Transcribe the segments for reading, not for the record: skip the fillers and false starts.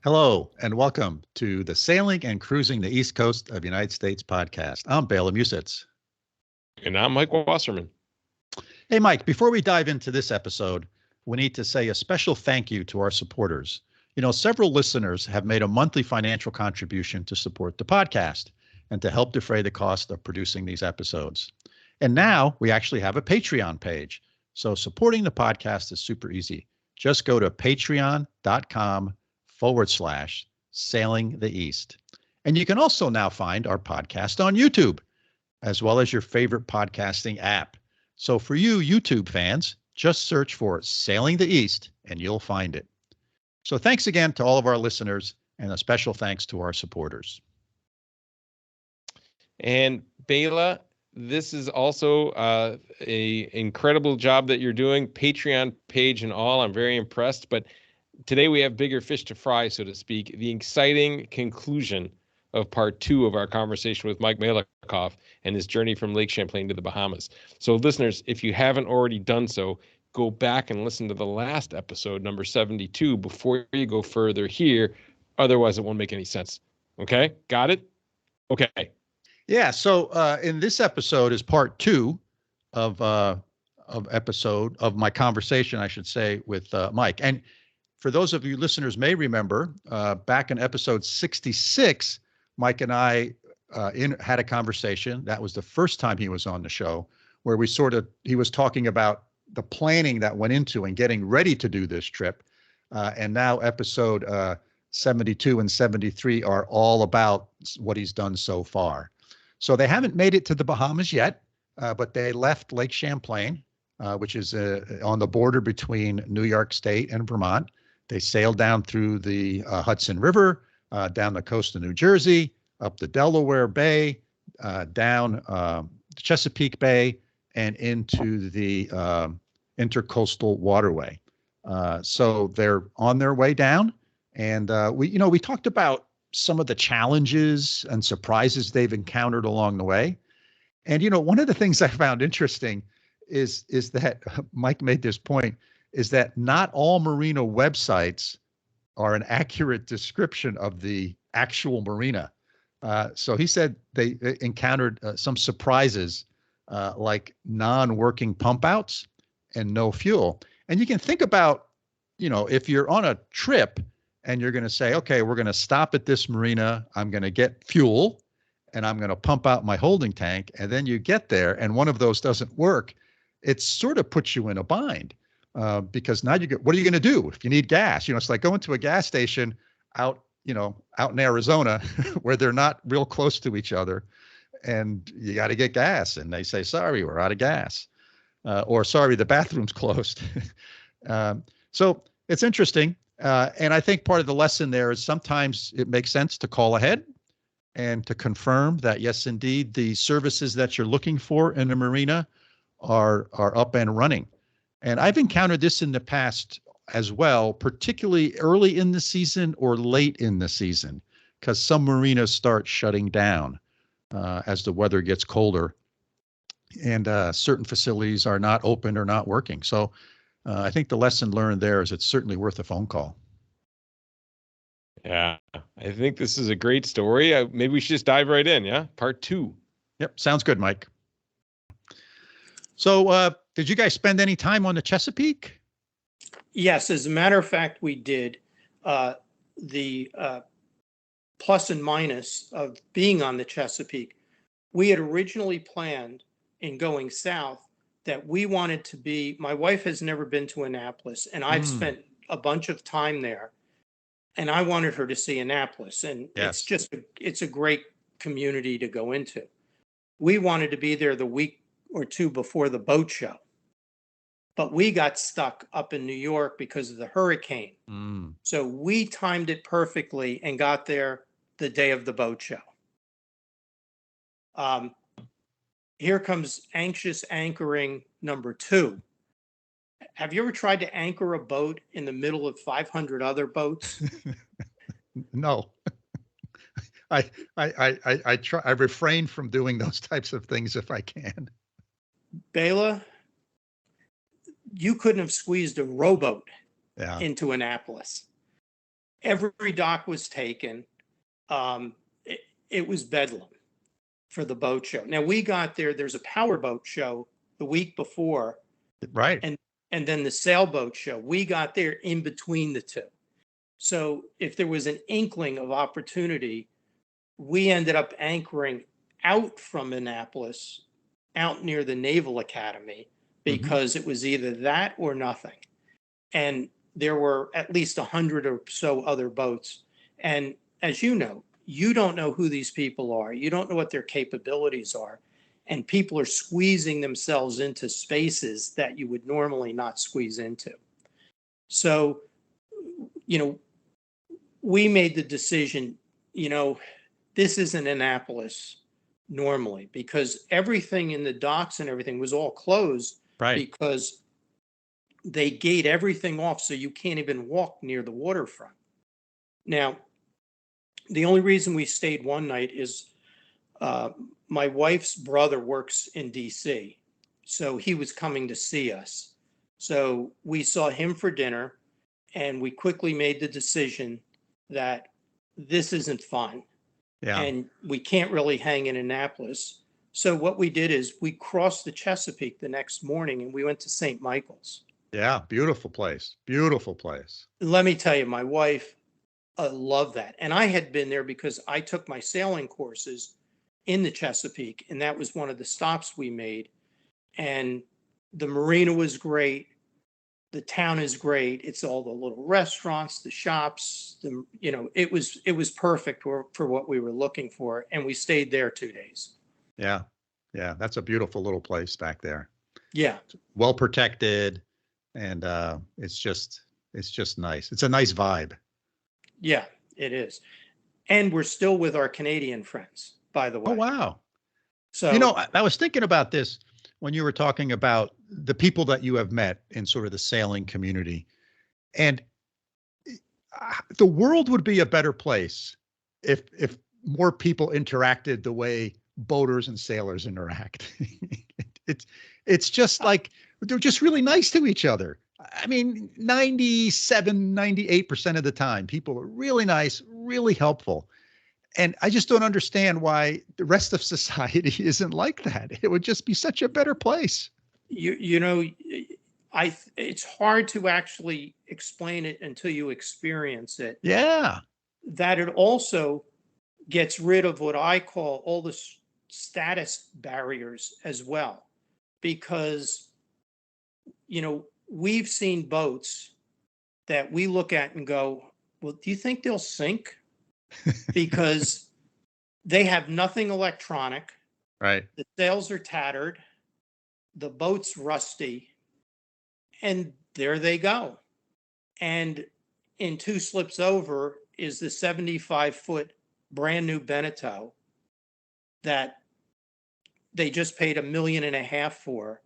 Hello, and welcome to the Sailing and Cruising the East Coast of the United States podcast. I'm Bela Musitz. And I'm Mike Wasserman. Hey, Mike, before we dive into this episode, we need to say a special thank you to our supporters. Several listeners have made a monthly financial contribution to support the podcast and to help defray the cost of producing these episodes. And now we actually have a Patreon page. So supporting the podcast is super easy. Just go to patreon.com/Sailing the East. And you can also now find our podcast on YouTube, as well as your favorite podcasting app. So for you YouTube fans, just search for Sailing the East and you'll find it. So thanks again to all of our listeners, and a special thanks to our supporters. And Bela, this is also a incredible job that you're doing, Patreon page and all. I'm very impressed. But today we have bigger fish to fry, so to speak, the exciting conclusion of part 2 of our conversation with Mike Malekoff and his journey from Lake Champlain to the Bahamas. So listeners, if you haven't already done so, go back and listen to the last episode, number 72, before you go further here. Otherwise, it won't make any sense. Okay? Got it? Okay. Yeah. So in this episode is part 2 of my conversation, I should say, with Mike. And for those of you listeners may remember, back in episode 66, Mike and I had a conversation. That was the first time he was on the show, where he was talking about the planning that went into and getting ready to do this trip. And now episode 72 and 73 are all about what he's done so far. So they haven't made it to the Bahamas yet, but they left Lake Champlain, which is on the border between New York State and Vermont. They sailed down through the Hudson River, down the coast of New Jersey, up the Delaware Bay, down Chesapeake Bay, and into the Intercoastal Waterway. So they're on their way down. And we talked about some of the challenges and surprises they've encountered along the way. And, one of the things I found interesting is that Mike made this point, is that not all marina websites are an accurate description of the actual marina. So he said they encountered some surprises, like non-working pump outs and no fuel. And you can think about, if you're on a trip and you're going to say, okay, we're going to stop at this marina, I'm going to get fuel, and I'm going to pump out my holding tank. And then you get there and one of those doesn't work. It sort of puts you in a bind, because now what are you going to do if you need gas? It's like going to a gas station out in Arizona where they're not real close to each other, and you got to get gas. And they say, sorry, we're out of gas, or sorry, the bathroom's closed. So it's interesting. And I think part of the lesson there is sometimes it makes sense to call ahead and to confirm that, yes, indeed, the services that you're looking for in a marina are up and running. And I've encountered this in the past as well, particularly early in the season or late in the season, because some marinas start shutting down as the weather gets colder, and certain facilities are not open or not working. So I think the lesson learned there is it's certainly worth a phone call. Yeah, I think this is a great story. Maybe we should just dive right in, yeah? Part 2. Yep, sounds good, Mike. So did you guys spend any time on the Chesapeake? Yes, as a matter of fact, we did. The plus and minus of being on the Chesapeake, we had originally planned in going south that we wanted to be, my wife has never been to Annapolis, and I've spent a bunch of time there, and I wanted her to see Annapolis. And yes, it's a great community to go into. We wanted to be there the week or two before the boat show, but we got stuck up in New York because of the hurricane. So we timed it perfectly and got there the day of the boat show. Here comes anxious anchoring number 2. Have you ever tried to anchor a boat in the middle of 500 other boats? No. I refrain from doing those types of things if I can. Bela, you couldn't have squeezed a rowboat Yeah. into Annapolis. every dock was taken. It was bedlam for the boat show. Now we got there. There's a powerboat show the week before, Right. and then the sailboat show. We got there in between the two. So if there was an inkling of opportunity, we ended up anchoring out from Annapolis, out near the Naval Academy, because it was either that or nothing. And there were at least 100 or so other boats. And as you know, you don't know who these people are. You don't know what their capabilities are. And people are squeezing themselves into spaces that you would normally not squeeze into. So, we made the decision, this isn't Annapolis normally, because everything in the docks and everything was all closed. Right. Because they gate everything off so you can't even walk near the waterfront. Now, the only reason we stayed one night is my wife's brother works in DC, so he was coming to see us. So we saw him for dinner, and we quickly made the decision that this isn't fun. Yeah. And we can't really hang in Annapolis. So what we did is we crossed the Chesapeake the next morning and we went to St. Michael's. Yeah. Beautiful place. Beautiful place. Let me tell you, my wife loved that. And I had been there because I took my sailing courses in the Chesapeake, and that was one of the stops we made. And the marina was great. The town is great. It's all the little restaurants, the shops, it was perfect for what we were looking for. And we stayed there 2 days. Yeah. Yeah. That's a beautiful little place back there. Yeah. Well protected. And it's just nice. It's a nice vibe. Yeah, it is. And we're still with our Canadian friends, by the way. Oh, wow. So, I was thinking about this when you were talking about the people that you have met in sort of the sailing community. And the world would be a better place if more people interacted the way boaters and sailors interact. It's just like they're just really nice to each other. I mean, 98% of the time, people are really nice, really helpful. And I just don't understand why the rest of society isn't like that. It would just be such a better place. It's hard to actually explain it until you experience it. Yeah. That it also gets rid of what I call all the status barriers as well. Because, we've seen boats that we look at and go, well, do you think they'll sink? Because they have nothing electronic. Right. The sails are tattered. The boat's rusty. And there they go. And in 2 slips over is the 75-foot brand new Beneteau that they just paid $1.5 million for.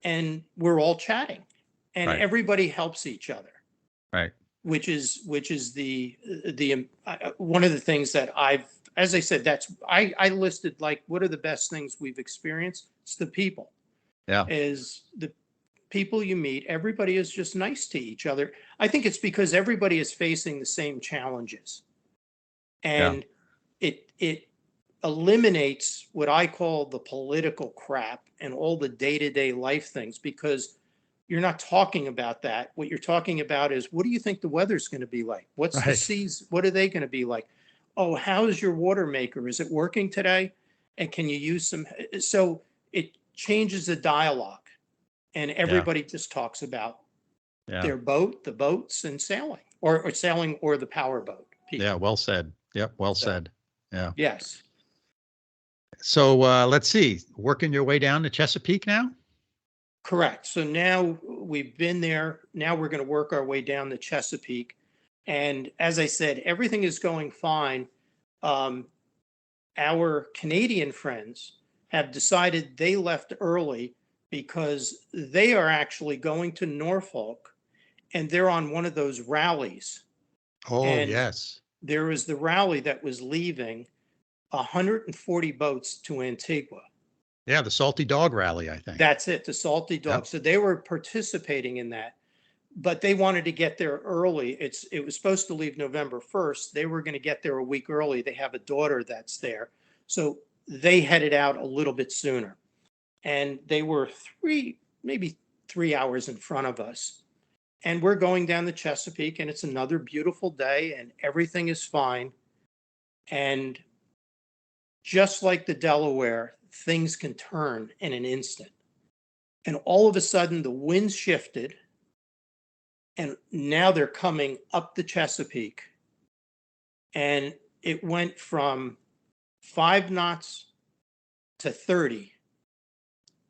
And we're all chatting. And Right. everybody helps each other. Right. Which is the one of the things that as I said, I listed, like, what are the best things we've experienced? It's the people. Yeah. Is the people you meet. Everybody is just nice to each other. I think it's because everybody is facing the same challenges, and it eliminates what I call the political crap and all the day-to-day life things, because you're not talking about that. What you're talking about is, what do you think the weather's going to be like? What's the Right. seas? What are they going to be like? Oh, how's your water maker? Is it working today? And can you use some? So it changes the dialogue, and everybody just talks about their boat, the boats, and sailing, or sailing, or the power boat. Yeah. Well said. Yep. Well said. Yeah. Yes. So let's see. Working your way down to Chesapeake now? Correct. So now we've been there. Now we're going to work our way down the Chesapeake. And as I said, everything is going fine. Our Canadian friends have decided they left early because they are actually going to Norfolk, and they're on one of those rallies. Oh, And yes. there was the rally that was leaving 140 boats to Antigua. Yeah. The Salty Dog Rally, I think. That's it, the Salty Dog. Yep. So they were participating in that. but they wanted to get there early. It was supposed to leave November 1st. They were going to get there a week early. They have a daughter that's there. So they headed out a little bit sooner. And they were maybe 3 hours in front of us. And we're going down the Chesapeake, and it's another beautiful day, and everything is fine. And just like the Delaware, things can turn in an instant. And all of a sudden, the winds shifted, and now they're coming up the Chesapeake. And it went from 5 knots to 30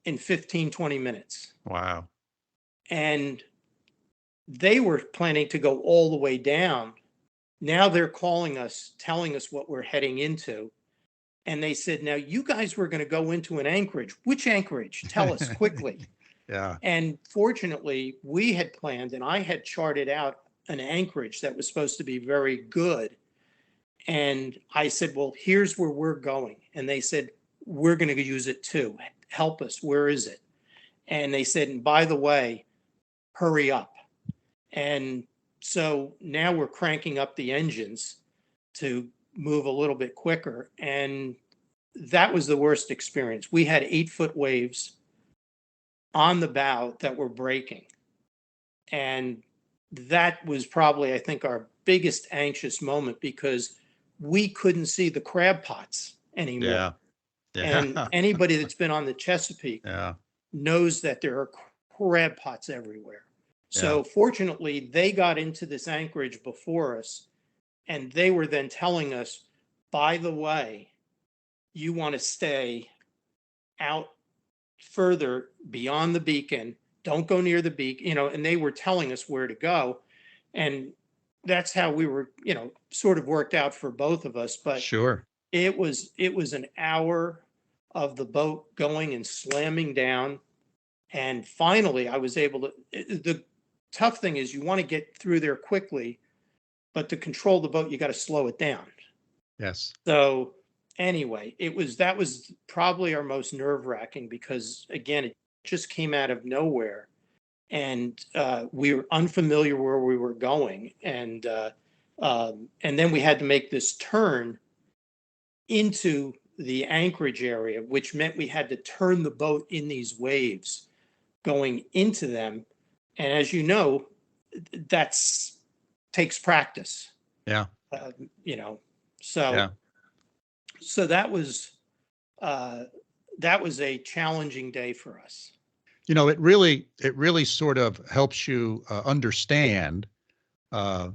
in 15, 20 minutes. Wow. And they were planning to go all the way down. Now they're calling us, telling us what we're heading into. And they said, now you guys were going to go into an anchorage. Which anchorage? Tell us quickly. Yeah. And fortunately, we had planned, and I had charted out an anchorage that was supposed to be very good. And I said, well, here's where we're going. And they said, we're going to use it too. Help us. Where is it? And they said, and by the way, hurry up. And so now we're cranking up the engines to move a little bit quicker. And that was the worst experience. We had 8-foot waves on the bow that were breaking. And that was probably, I think, our biggest anxious moment, because we couldn't see the crab pots anymore. Yeah. And anybody that's been on the Chesapeake knows that there are crab pots everywhere. So fortunately, they got into this anchorage before us, and they were then telling us, by the way, you want to stay out further beyond the beacon. Don't go near the beacon, and they were telling us where to go. And that's how we were, sort of worked out for both of us. But Sure. it was an hour of the boat going and slamming down. And finally, I was able to, the tough thing is you want to get through there quickly, but to control the boat, you got to slow it down. Yes. So anyway, that was probably our most nerve-wracking, because again, it just came out of nowhere, and we were unfamiliar where we were going. And then we had to make this turn into the anchorage area, which meant we had to turn the boat in these waves going into them. And as you know, that's takes practice. Yeah. So that was a challenging day for us. It really sort of helps you understand the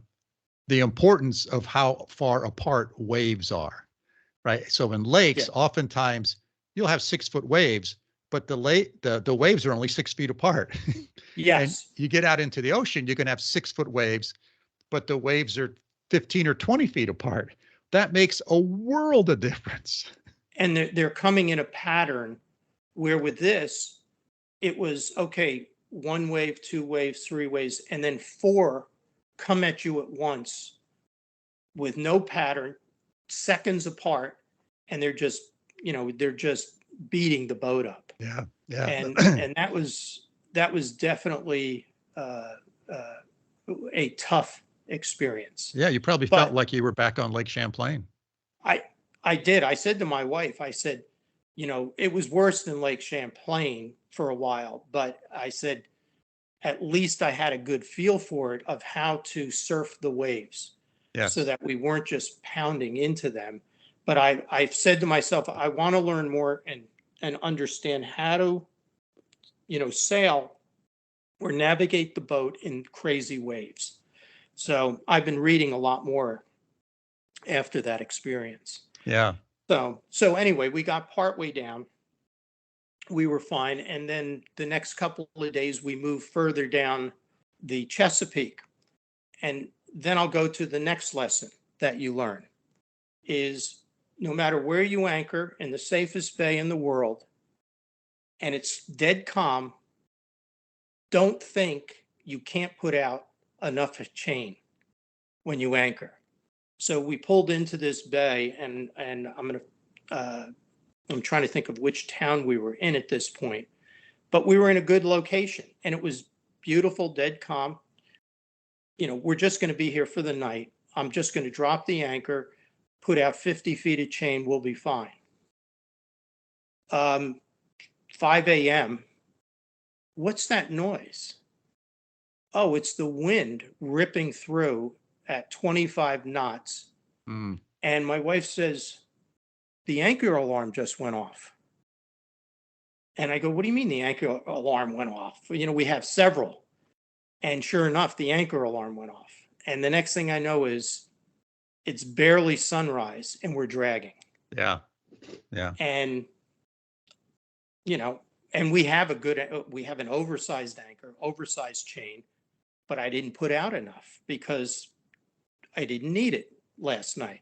importance of how far apart waves are, right? So in lakes, oftentimes you'll have 6-foot waves, but the waves are only 6 feet apart. Yes. And you get out into the ocean, you can have 6-foot waves, but the waves are 15 or 20 feet apart. That makes a world of difference. And they're coming in a pattern where with this, it was, okay, 1 wave, 2 waves, 3 waves, and then 4 come at you at once with no pattern, seconds apart, and they're just beating the boat up. Yeah. Yeah. And that was definitely a tough experience. Yeah. You probably felt like you were back on Lake Champlain. I did. I said to my wife, I said, it was worse than Lake Champlain for a while, but I said, at least I had a good feel for it of how to surf the waves. Yes. So that we weren't just pounding into them. But I've said to myself, I want to learn more and understand how to, sail or navigate the boat in crazy waves. So I've been reading a lot more after that experience. Yeah. So anyway, we got partway down. We were fine. And then the next couple of days, we moved further down the Chesapeake. And then I'll go to the next lesson that you learn is no matter where you anchor in the safest bay in the world, and it's dead calm, don't think you can't put out enough chain when you anchor. So we pulled into this bay, and I'm trying to think of which town we were in at this point, but we were in a good location, and it was beautiful, dead calm. we're just going to be here for the night. I'm just going to drop the anchor, put out 50 feet of chain. We'll be fine. 5 a.m. What's that noise? Oh, it's the wind ripping through at 25 knots. Mm. And my wife says, the anchor alarm just went off. And I go, what do you mean the anchor alarm went off? We have several. And sure enough, the anchor alarm went off. And the next thing I know is it's barely sunrise and we're dragging. Yeah. Yeah. And, and we have an oversized anchor, oversized chain, but I didn't put out enough because I didn't need it last night.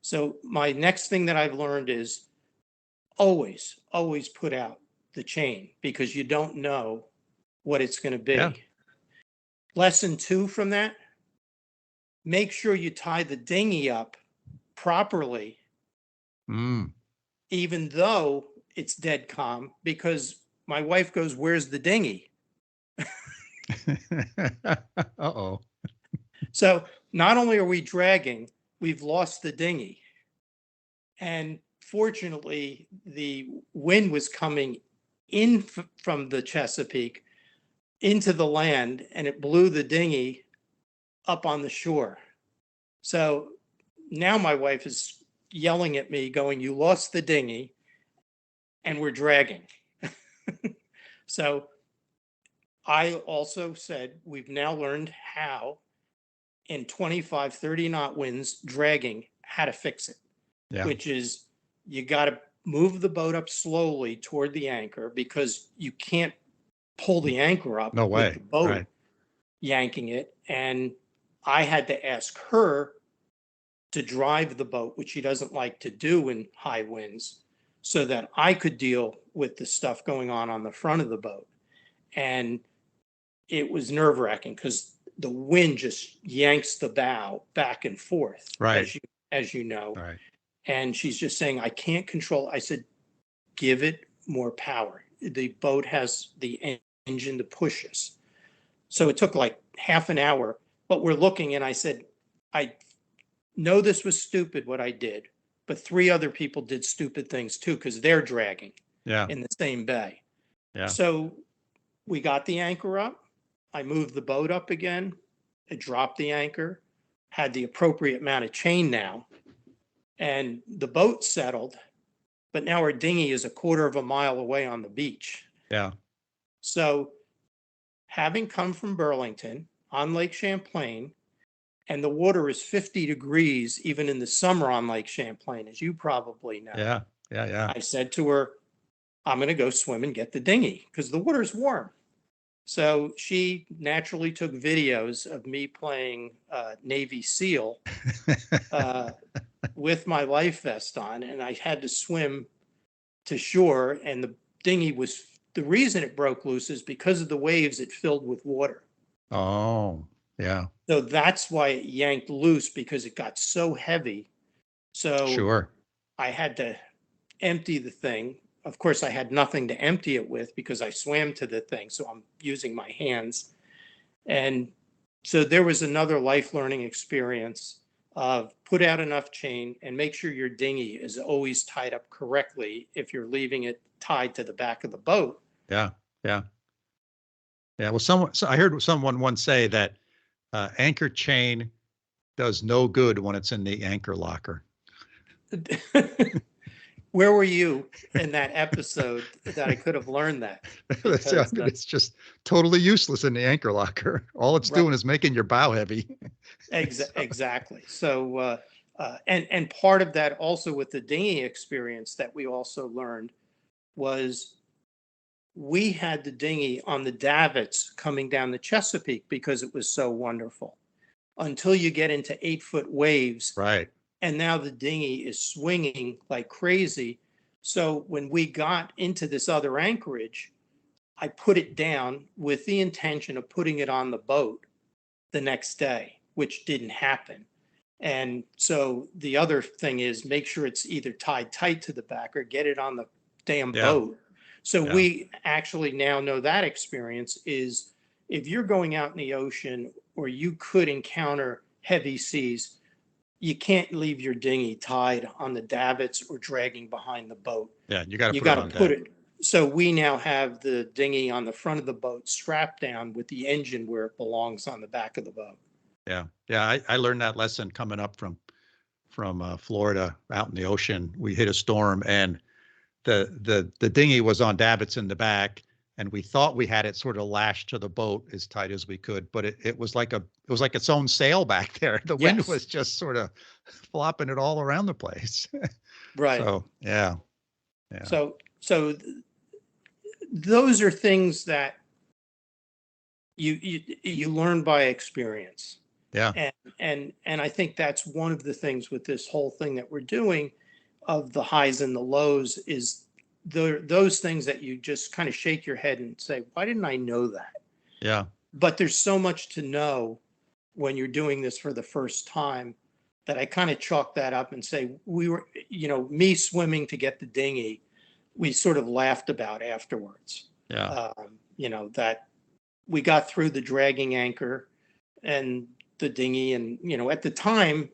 So my next thing that I've learned is always put out the chain because you don't know what it's going to be. Yeah. Lesson 2 from that, make sure you tie the dinghy up properly, even though it's dead calm, because my wife goes, where's the dinghy? Uh-oh. So not only are we dragging, we've lost the dinghy. And fortunately, the wind was coming in from the Chesapeake into the land, and it blew the dinghy up on the shore. So now my wife is yelling at me going, you lost the dinghy and we're dragging. So I also said, we've now learned how in 25, 30 knot winds dragging, how to fix it, which is you got to move the boat up slowly toward the anchor because you can't pull the anchor up with the boat yanking it. And I had to ask her to drive the boat, which she doesn't like to do in high winds, so that I could deal with the stuff going on the front of the boat. And it was nerve-wracking because the wind just yanks the bow back and forth, as you know. Right. And she's just saying, I can't control. I said, give it more power. The boat has the engine to push us. So it took like half an hour, but we're looking, and I said, I know this was stupid what I did, but 3 other people did stupid things too because they're dragging in the same bay. Yeah. So we got the anchor up. I moved the boat up again. I dropped the anchor, had the appropriate amount of chain now, and the boat settled. But now our dinghy is a quarter of a mile away on the beach. Yeah. So having come from Burlington on Lake Champlain, and the water is 50 degrees even in the summer on Lake Champlain, as you probably know. Yeah. Yeah. Yeah. I said to her, I'm going to go swim and get the dinghy because the water's warm. So she naturally took videos of me playing Navy SEAL with my life vest on, and I had to swim to shore, and the dinghy was, the reason it broke loose is because of the waves it filled with water. Oh, yeah. So that's why it yanked loose, because it got so heavy. So Sure. I had to empty the thing. Of course, I had nothing to empty it with because I swam to the thing. So I'm using my hands. And so there was another life learning experience of put out enough chain and make sure your dinghy is always tied up correctly if you're leaving it tied to the back of the boat. Yeah. Yeah. Yeah. Well, I heard someone once say that anchor chain does no good when it's in the anchor locker. Where were you in that episode that I could have learned that? Because, it's just totally useless in the anchor locker. All it's doing is making your bow heavy. Exactly. So, and part of that also with the dinghy experience that we also learned was we had the dinghy on the davits coming down the Chesapeake because it was so wonderful until you get into 8-foot waves. Right. And now the dinghy is swinging like crazy. So when we got into this other anchorage, I put it down with the intention of putting it on the boat the next day, which didn't happen. And so the other thing is make sure it's either tied tight to the back or get it on the damn boat. So we actually now know that experience is if you're going out in the ocean or you could encounter heavy seas, you can't leave your dinghy tied on the davits or dragging behind the boat. Yeah, you got to You put it got on to put deck. it. So we now have the dinghy on the front of the boat strapped down with the engine where it belongs on the back of the boat. Yeah, yeah. I learned that lesson coming up from Florida out in the ocean. We hit a storm, and the dinghy was on davits in the back, and we thought we had it sort of lashed to the boat as tight as we could, but it was like its own sail back there. The wind Yes. was just sort of flopping it all around the place. Right. So yeah, yeah, So those are things that you learn by experience. yeah, And I think that's one of the things with this whole thing that we're doing of the highs and the lows is those things that you just kind of shake your head and say, why didn't I know that? yeah, But there's so much to know when you're doing this for the first time that I kind of chalk that up and say, we were, me swimming to get the dinghy, we sort of laughed about afterwards. yeah, That we got through the dragging anchor and the dinghy. And, at the time,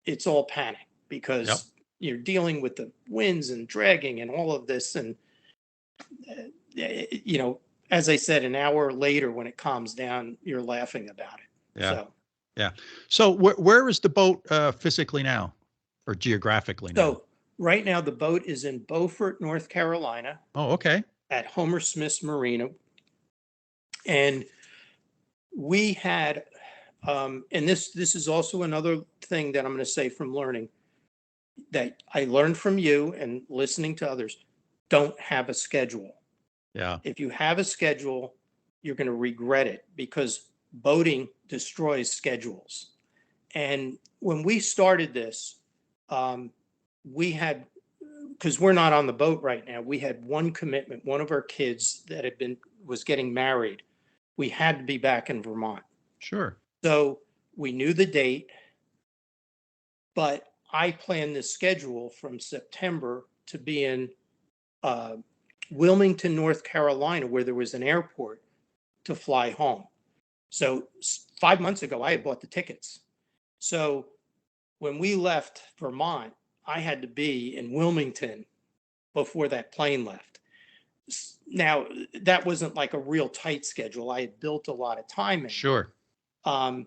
it's all panic because yep. you're dealing with the winds and dragging and all of this. And, as I said, an hour later, when it calms down, you're laughing about it. Yeah. So, Yeah. So where is the boat physically now, or geographically now? so right now the boat is in Beaufort, North Carolina Oh, okay. at Homer Smith's Marina. And we had, and this is also another thing that I'm going to say from learning that I learned from you and listening to others, don't have a schedule. Yeah. If you have a schedule, you're going to regret it because boating destroys schedules. And when we started this, we had, because we're not on the boat right now, we had one commitment. One of our kids that was getting married. We had to be back in Vermont. Sure. So we knew the date, but I planned this schedule from September to be in Wilmington, North Carolina, where there was an airport to fly home. So 5 months ago, I had bought the tickets. So when we left Vermont, I had to be in Wilmington before that plane left. Now, that wasn't like a real tight schedule. I had built a lot of time in. Sure. And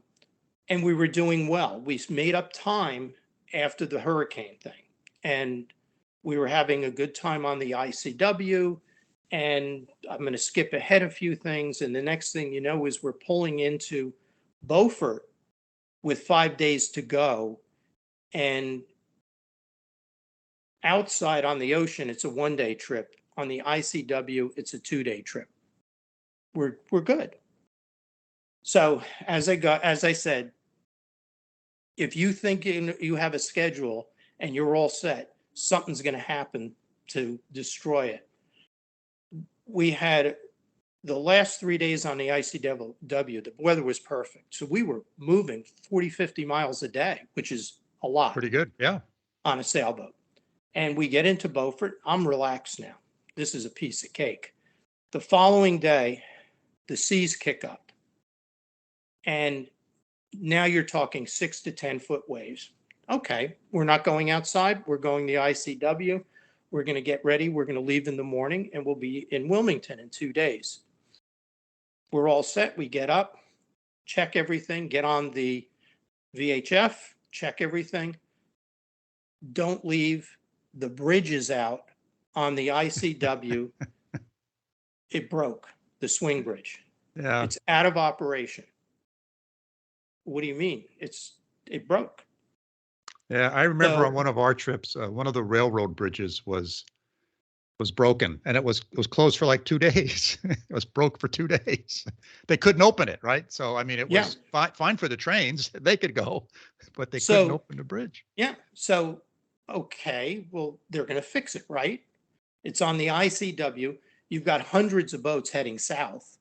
we were doing well. We made up time after the hurricane thing. And we were having a good time on the ICW. And I'm going to skip ahead a few things. And the next thing you know is we're pulling into Beaufort with 5 days to go. And outside on the ocean, it's a 1-day trip. On the ICW, it's a 2-day trip. We're good. So as I said, if you think you have a schedule and you're all set, something's going to happen to destroy it. We had the last 3 days on the ICW, the weather was perfect. So we were moving 40, 50 miles a day, which is a lot. Pretty good. Yeah. On a sailboat. And we get into Beaufort. I'm relaxed now. This is a piece of cake. The following day, the seas kick up. And now you're talking 6 to 10 foot waves. Okay, we're not going outside. We're going the ICW. We're going to get ready. We're going to leave in the morning and we'll be in Wilmington in 2 days. We're all set. We get up, check everything, get on the VHF, check everything. Don't leave. The bridge is out on the ICW. It broke, the swing bridge. Yeah. It's out of operation. What do you mean? It broke. Yeah. I remember So- on one of our trips, one of the railroad bridges was broken, and it was closed for like 2 days. It was broke for 2 days. They couldn't open it, right? So I mean, it was fine for the trains; they could go, but they couldn't open the bridge. Yeah. So, okay, well, they're going to fix it, right? It's on the ICW. You've got hundreds of boats heading south,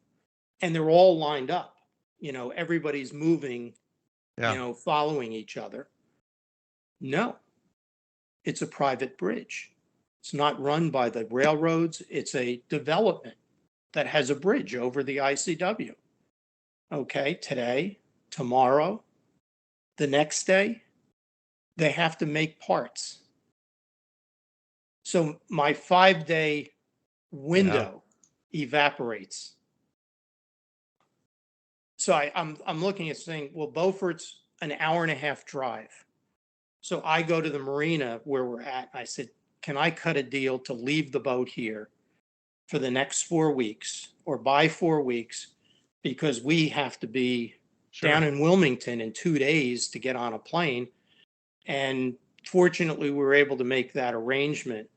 and they're all lined up. Everybody's moving, following each other. No, it's a private bridge. It's not run by the railroads. It's a development that has a bridge over the ICW. Okay, today, tomorrow, the next day, they have to make parts. So my 5-day window evaporates. So I'm looking at saying, well, Beaufort's an hour and a half drive. So I go to the marina where we're at. And I said, can I cut a deal to leave the boat here for the next 4 weeks or by 4 weeks? Because we have to be down in Wilmington in 2 days to get on a plane. And fortunately, we were able to make that arrangement.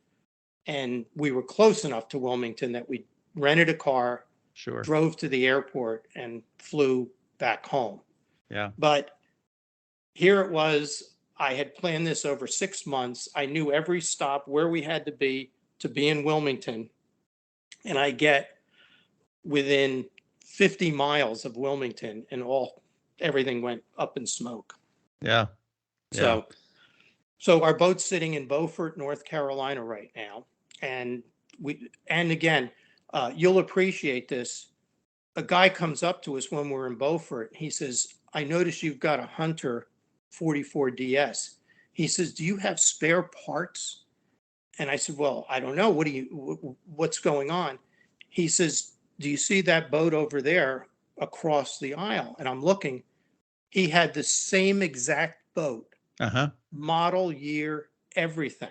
And we were close enough to Wilmington that we rented a car, drove to the airport, and flew back home. Yeah. But here it was. I had planned this over 6 months. I knew every stop where we had to be in Wilmington. And I get within 50 miles of Wilmington and everything went up in smoke. Yeah. So our boat's sitting in Beaufort, North Carolina right now. And again, you'll appreciate this. A guy comes up to us when we're in Beaufort. He says, I noticed you've got a Hunter 44DS. He says, do you have spare parts? And I said, well, I don't know. What's going on? He says, do you see that boat over there across the aisle? And I'm looking. He had the same exact boat, model, year, everything.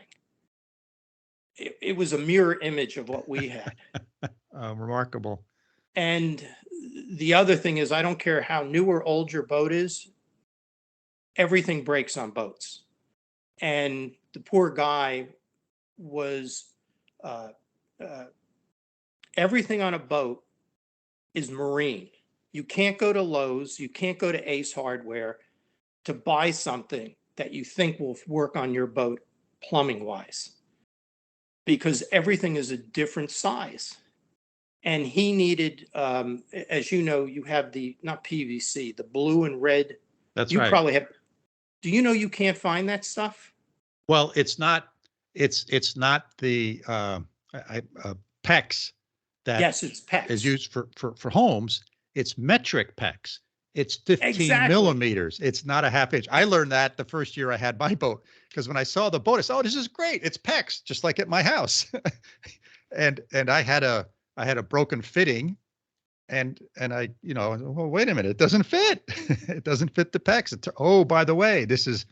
It was a mirror image of what we had. Remarkable. And the other thing is, I don't care how new or old your boat is, everything breaks on boats. And the poor guy was, everything on a boat is marine. You can't go to Lowe's, you can't go to Ace Hardware to buy something that you think will work on your boat plumbing wise, because everything is a different size. And he needed, as you know, you have not PVC, the blue and red. That's you right. Probably have. Do you know you can't find that stuff? Well, it's not the PEX that yes, it's PEX. Is used for homes. It's metric PEX. It's 15 millimeters. It's not a half inch. I learned that the first year I had my boat, because when I saw the boat, I said, oh, this is great. It's PEX, just like at my house. and I had a broken fitting, and I, well, wait a minute, it doesn't fit. It doesn't fit the PEX. Oh, by the way, this is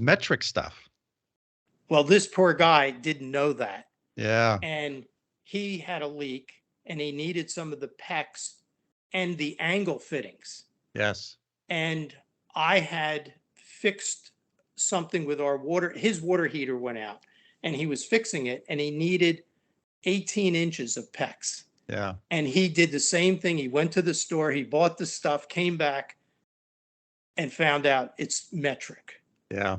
metric stuff. Well, this poor guy didn't know that. Yeah. And he had a leak, and he needed some of the PEX and the angle fittings. Yes. And I had fixed something with our water. His water heater went out, and he was fixing it, and he needed 18 inches of PEX. Yeah. And he did the same thing. He went to the store, he bought the stuff, came back, and found out it's metric. Yeah.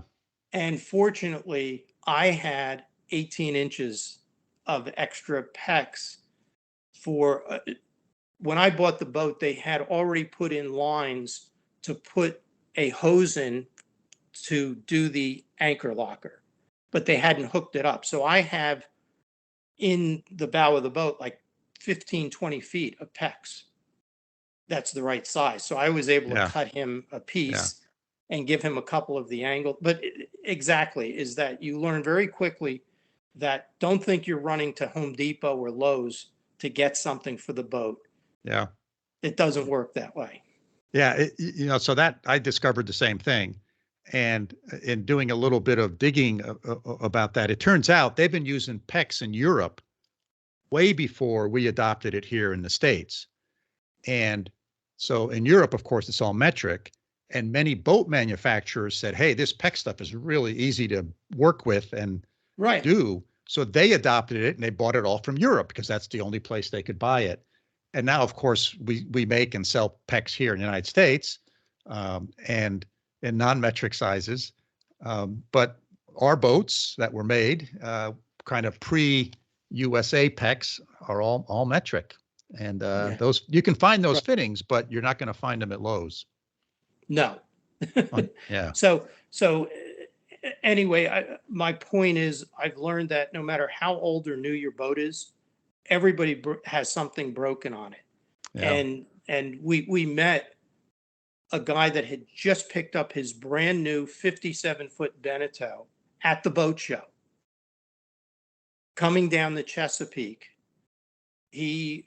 And fortunately, I had 18 inches of extra PEX for when I bought the boat. They had already put in lines to put a hose in to do the anchor locker, but they hadn't hooked it up. So I have in the bow of the boat like 15, 20 feet of PEX. That's the right size. So I was able to cut him a piece and give him a couple of the angle. But exactly, is that you learn very quickly that don't think you're running to Home Depot or Lowe's to get something for the boat. Yeah. It doesn't work that way. Yeah. So that I discovered the same thing. And in doing a little bit of digging about that, it turns out they've been using PEX in Europe way before we adopted it here in the States. And so in Europe, of course, it's all metric. And many boat manufacturers said, hey, this PEX stuff is really easy to work with and do. So they adopted it, and they bought it all from Europe because that's the only place they could buy it. And now, of course, we make and sell PEX here in the United States, and in non-metric sizes. But our boats that were made kind of pre-USA PEX are all metric. And those, you can find those fittings, but you're not going to find them at Lowe's. No. Yeah. So anyway, my point is, I've learned that no matter how old or new your boat is, everybody has something broken on it. Yeah. And we met a guy that had just picked up his brand new 57-foot Beneteau at the boat show, coming down the Chesapeake. He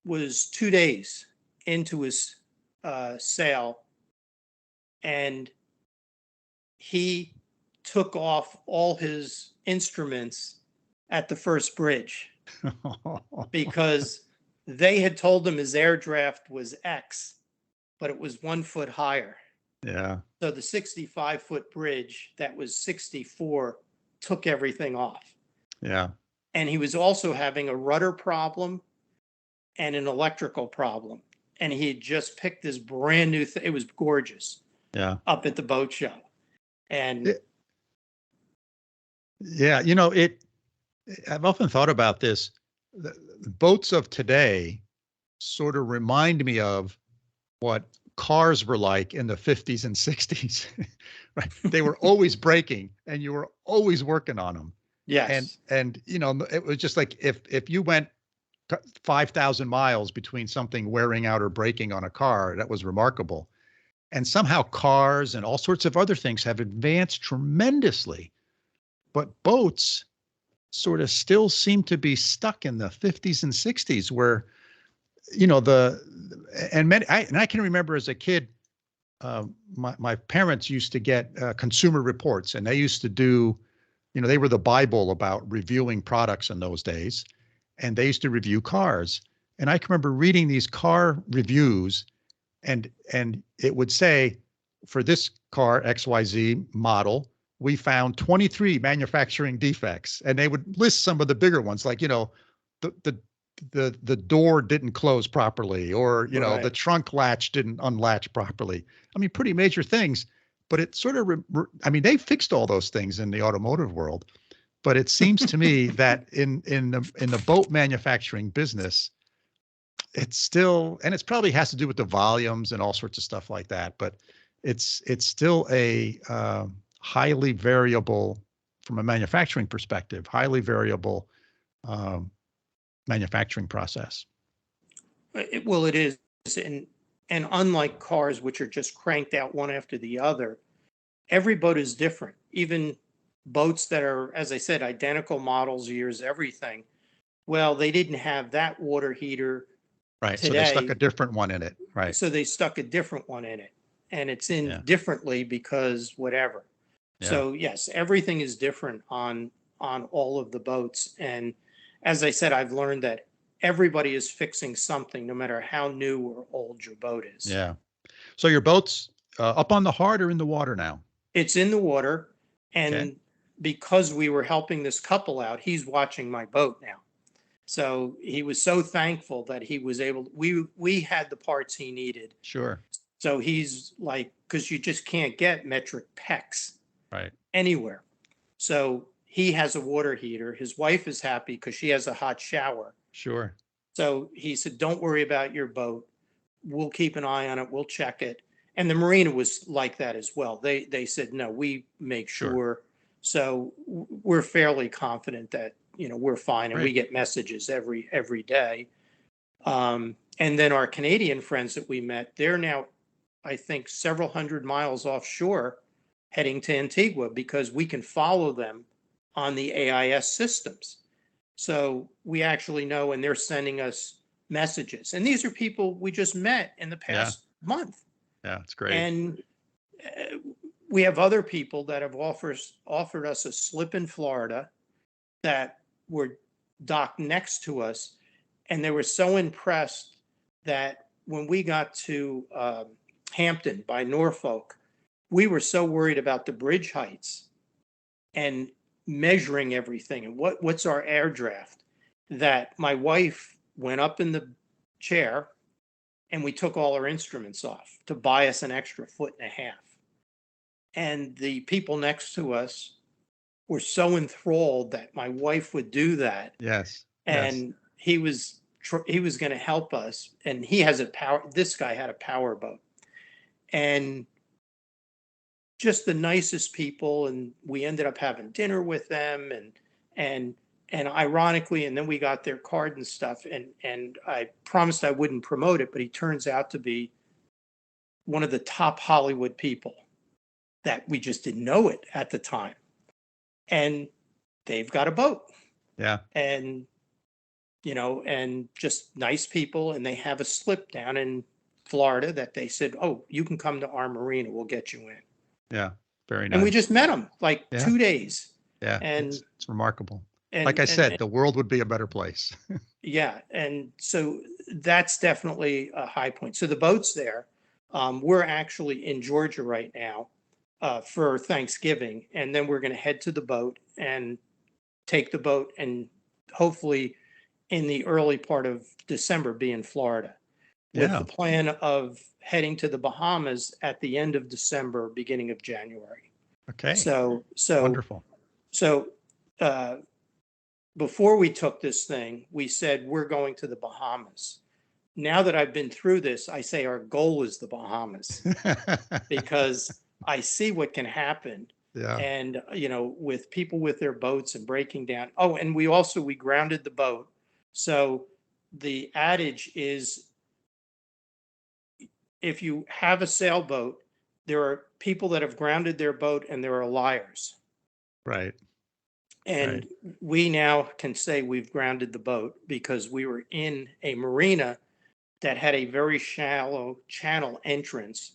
was 2 days into his sail, and he took off all his instruments at the first bridge because they had told him his air draft was X, but it was 1 foot higher. Yeah. So the 65-foot bridge that was 64 took everything off. Yeah. And he was also having a rudder problem and an electrical problem. And he had just picked this brand new thing. It was gorgeous. Yeah. Up at the boat show. And yeah, I've often thought about this. The boats of today sort of remind me of what cars were like in the 50s and 60s. Right? They were always breaking and you were always working on them. yes. And it was just like if you went 5,000 miles between something wearing out or breaking on a car, that was remarkable. And somehow cars and all sorts of other things have advanced tremendously. But boats sort of still seem to be stuck in the 50s and 60s where, I can remember as a kid, my parents used to get consumer reports, and they used to do, they were the Bible about reviewing products in those days, and they used to review cars. And I can remember reading these car reviews, and it would say, for this car XYZ model, we found 23 manufacturing defects, and they would list some of the bigger ones, like the door didn't close properly, or Right. the trunk latch didn't unlatch properly. I mean, pretty major things. But it sort of, they fixed all those things in the automotive world. But it seems to me that in the boat manufacturing business, it's still, and it's probably has to do with the volumes and all sorts of stuff like that. But it's still a highly variable, from a manufacturing perspective, highly variable manufacturing process. Well, it is. And unlike cars, which are just cranked out one after the other, every boat is different. Even boats that are, as I said, identical models, years, everything. Well, they didn't have that water heater Right. today. So they stuck a different one in it. Right. So they stuck a different one in it. And it's in Yeah. differently because whatever. Yeah. So yes, everything is different on all of the boats. And as I said, I've learned that everybody is fixing something, no matter how new or old your boat is. Yeah. So your boat's up on the hard or in the water now? It's in the water. And Okay. because we were helping this couple out, he's watching my boat now. So he was so thankful that he was able, we had the parts he needed. Sure. So he's like, because you just can't get metric PEX Right. anywhere. So he has a water heater. His wife is happy because she has a hot shower. Sure. So he said, don't worry about your boat. We'll keep an eye on it. We'll check it. And the marina was like that as well. They said, no, we make sure. Sure. So we're fairly confident that, we're fine. And we Great. get messages every day. And then our Canadian friends that we met, they're now, I think, several hundred miles offshore heading to Antigua because we can follow them on the AIS systems. So we actually know, and they're sending us messages. And these are people we just met in the past month. Yeah, it's great. And we have other people that have offered us a slip in Florida that were docked next to us. And they were so impressed that when we got to Hampton by Norfolk, we were so worried about the bridge heights and measuring everything and what's our air draft, that my wife went up in the chair and we took all our instruments off to buy us an extra 1.5 feet. And the people next to us were so enthralled that my wife would do that. Yes. And he was going to help us. And he has this guy had a power boat. And just the nicest people, and we ended up having dinner with them, and ironically, and then we got their card and stuff, and I promised I wouldn't promote it, but he turns out to be one of the top Hollywood people that we just didn't know it at the time. And they've got a boat. Yeah. And, and just nice people. And they have a slip down in Florida that they said, oh, you can come to our marina. We'll get you in. Yeah. Very nice. And we just met them like 2 days. Yeah. And it's remarkable. and, like I said, and, the world would be a better place. yeah. And so that's definitely a high point. So the boat's there. We're actually in Georgia right now for Thanksgiving. And then we're going to head to the boat and take the boat and hopefully in the early part of December be in Florida with the plan of heading to the Bahamas at the end of December, beginning of January. Okay. So wonderful. So before we took this thing, we said we're going to the Bahamas. Now that I've been through this, I say our goal is the Bahamas because I see what can happen. Yeah. And, with people with their boats and breaking down. Oh, and we grounded the boat. So the adage is, if you have a sailboat, there are people that have grounded their boat and there are liars. Right. And we now can say we've grounded the boat because we were in a marina that had a very shallow channel entrance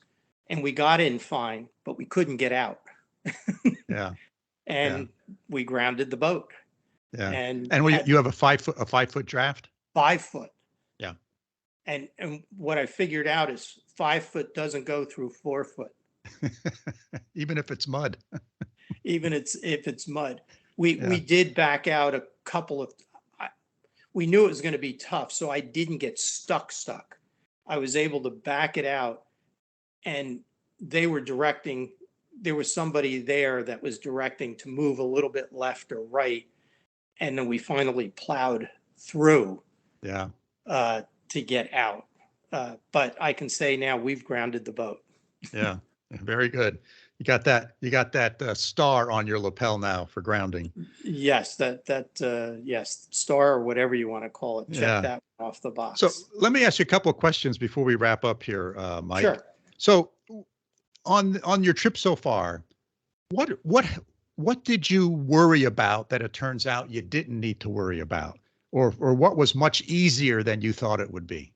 and we got in fine, but we couldn't get out. Yeah. And we grounded the boat. Yeah. And you have a 5 foot draft? 5 foot. Yeah. And what I figured out is 5 foot doesn't go through 4 foot. Even if it's mud. Even if it's mud. We did back out a couple of, we knew it was going to be tough, so I didn't get stuck. I was able to back it out and they were directing, there was somebody there that was directing to move a little bit left or right. And then we finally plowed through to get out. But I can say now we've grounded the boat. Yeah, very good. You got that star on your lapel now for grounding. Yes, yes, star or whatever you want to call it. Check that off the box. So let me ask you a couple of questions before we wrap up here, Mike. Sure. So on your trip so far, what did you worry about that it turns out you didn't need to worry about, or what was much easier than you thought it would be?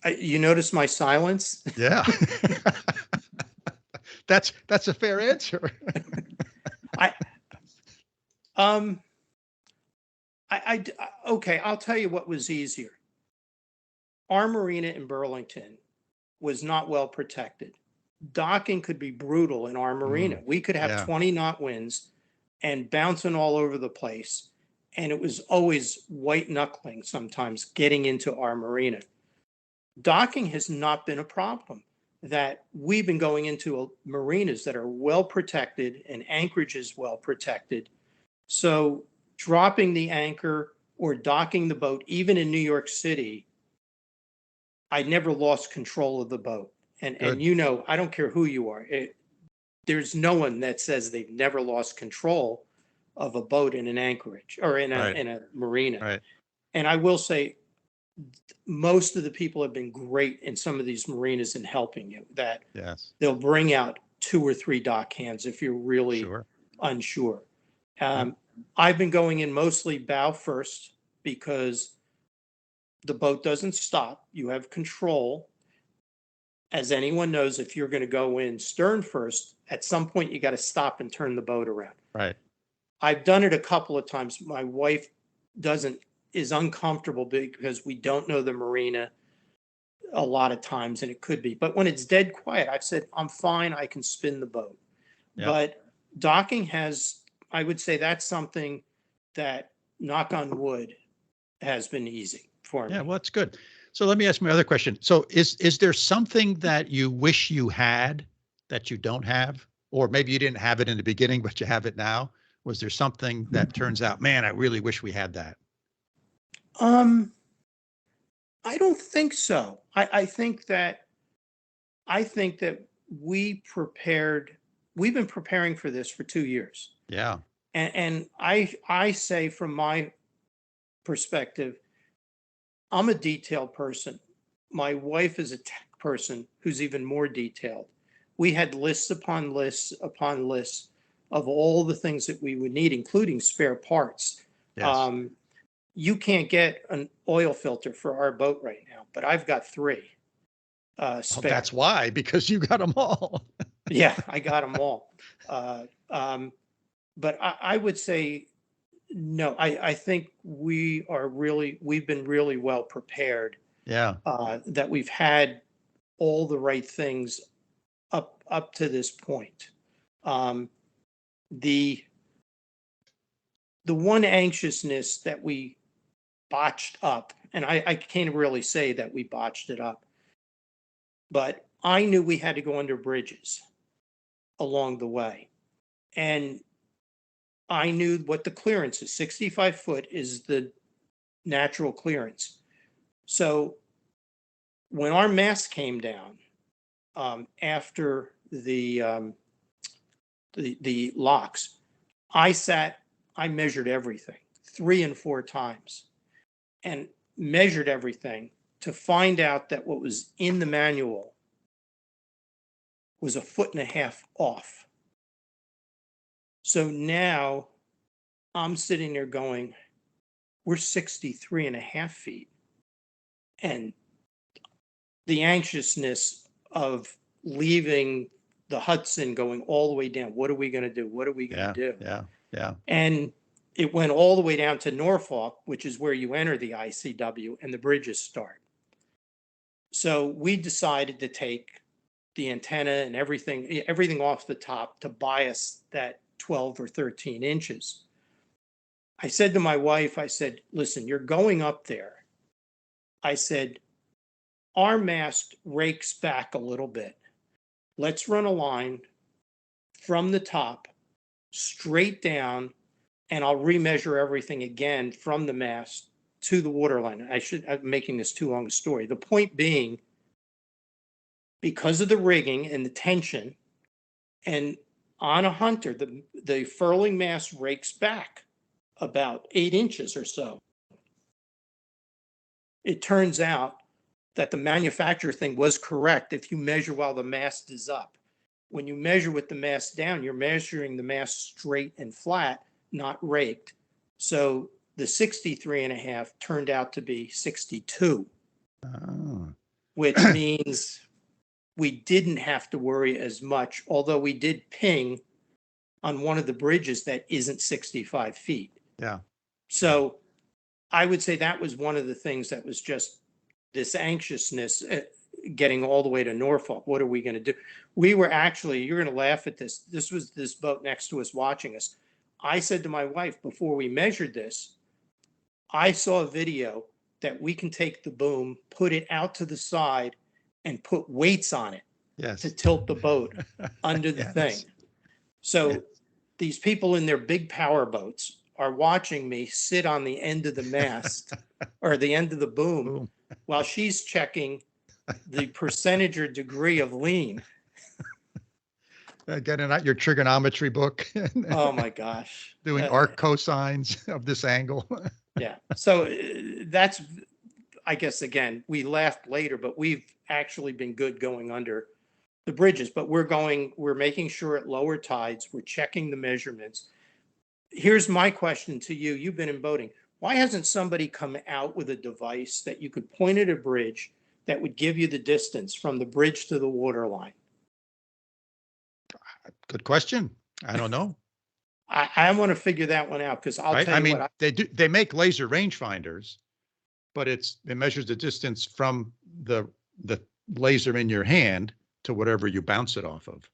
You notice my silence? Yeah. That's a fair answer. Okay, I'll tell you what was easier. Our marina in Burlington was not well protected. Docking could be brutal in our marina. We could have 20 knot winds and bouncing all over the place. And it was always white knuckling sometimes getting into our marina. Docking has not been a problem. That we've been going into marinas that are well protected and anchorage is well protected. So dropping the anchor or docking the boat, even in New York City, I never lost control of the boat. And I don't care who you are. There's no one that says they've never lost control of a boat in an anchorage or in a marina. Right. And I will say, most of the people have been great in some of these marinas in helping you. That they'll bring out 2 or 3 dock hands if you're really unsure. I've been going in mostly bow first because the boat doesn't stop. You have control. As anyone knows, if you're going to go in stern first, at some point you got to stop and turn the boat around. Right. I've done it a couple of times. My wife is uncomfortable because we don't know the marina a lot of times, and it could be. But when it's dead quiet, I've said, I'm fine, I can spin the boat. But docking I would say that's something that, knock on wood, has been easy for me. Yeah, well, that's good. So let me ask my other question. So is there something that you wish you had that you don't have? Or maybe you didn't have it in the beginning, but you have it now? Was there something that turns out, man, I really wish we had that? I don't think so. I think that we've been preparing for this for 2 years. Yeah. And I say from my perspective, I'm a detailed person. My wife is a tech person who's even more detailed. We had lists upon lists upon lists of all the things that we would need, including spare parts. Yes. You can't get an oil filter for our boat right now, but I've got three Oh, spare. that's why, because you got them all. Yeah, I got them all. But I would say, no, I think we've been really well prepared, Yeah. that we've had all the right things up to this point. Um, the one anxiousness that we botched up, and I can't really say that we botched it up, but I knew we had to go under bridges along the way. And I knew what the clearance is. 65 foot is the natural clearance. So when our mast came down, after the locks, I measured everything 3 and 4 times and measured everything to find out that what was in the manual was 1.5 feet off. So now I'm sitting there going, we're 63.5 feet. And the anxiousness of leaving the Hudson going all the way down, what are we going to do? What are we going to do? Yeah. And it went all the way down to Norfolk, which is where you enter the ICW and the bridges start. So we decided to take the antenna and everything off the top to bias that 12 or 13 inches. I said to my wife, I said, listen, you're going up there. I said, our mast rakes back a little bit. Let's run a line from the top straight down, and I'll remeasure everything again from the mast to the waterline. I'm making this too long a story. The point being, because of the rigging and the tension, and on a Hunter, the furling mast rakes back about 8 inches or so. It turns out that the manufacturer thing was correct if you measure while the mast is up. When you measure with the mast down, you're measuring the mast straight and flat, not raked. So the 63.5 turned out to be 62, which means we didn't have to worry as much, although we did ping on one of the bridges that isn't 65 feet. Yeah. So I would say that was one of the things that was just this anxiousness, getting all the way to Norfolk. What are we going to do? We were actually, you're going to laugh at this. This was this boat next to us watching us. I said to my wife before we measured this, I saw a video that we can take the boom, put it out to the side, and put weights on it to tilt the boat under the thing. So these people in their big power boats are watching me sit on the end of the mast or the end of the boom while she's checking the percentage or degree of lean. Getting out your trigonometry book. Oh my gosh. Doing arc cosines of this angle. Yeah. So that's, I guess, again, we laughed later, but we've actually been good going under the bridges, but we're making sure at lower tides, we're checking the measurements. Here's my question to you. You've been in boating. Why hasn't somebody come out with a device that you could point at a bridge that would give you the distance from the bridge to the waterline? Good question. I don't know. I want to figure that one out, because I'll tell you what. They make laser rangefinders, but it measures the distance from the laser in your hand to whatever you bounce it off of.